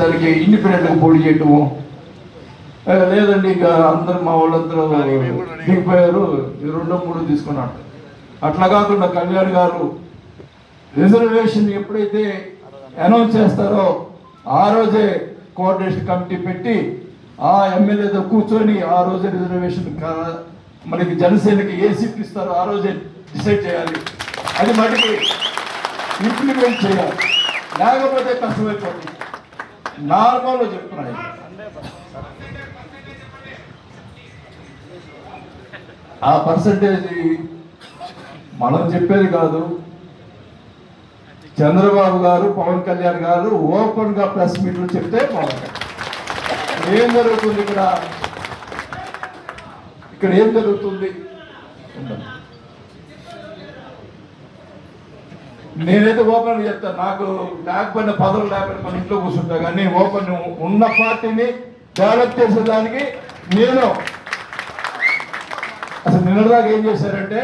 దానికి ఇండిపెండెంట్గా పోటీ చేయటము లేదండి. ఇక అందరు మా వాళ్ళందరూ దిగిపోయారు, 2-3 తీసుకున్నాడు. అట్లా కాకుండా కళ్యాణ్ గారు రిజర్వేషన్ ఎప్పుడైతే అనౌన్స్ చేస్తారో ఆ రోజే కోఆర్డినేషన్ కమిటీ పెట్టి ఆ ఎమ్మెల్యేతో కూర్చొని ఆ రోజే రిజర్వేషన్ మనకి జనసేనకి ఏ సీట్లు ఇస్తారో ఆ రోజే డిసైడ్ చేయాలి. అది మటుకి ఇంప్లిమెంట్ చేయాలి, లేకపోతే కష్టమైపోతుంది. నార్మల్గా చెప్తున్నాయి. ఆ పర్సంటేజ్ మనం చెప్పేది కాదు. చంద్రబాబు గారు, పవన్ కళ్యాణ్ గారు ఓపెన్గా ప్రెస్ మీట్లు చెప్తే బాగుంటుంది. ఏం జరుగుతుంది ఇక్కడ ఏం జరుగుతుంది? నేనైతే ఓపెన్ చెప్తాను. నాకు లేకపోయినా పదవులు లేకపోయినా మన ఇంట్లో కూర్చుంటా, కానీ ఓపెన్ ఉన్న పార్టీని డెవలప్ చేసేదానికి నేను అసలు నిన్నదాకా ఏం చేశారంటే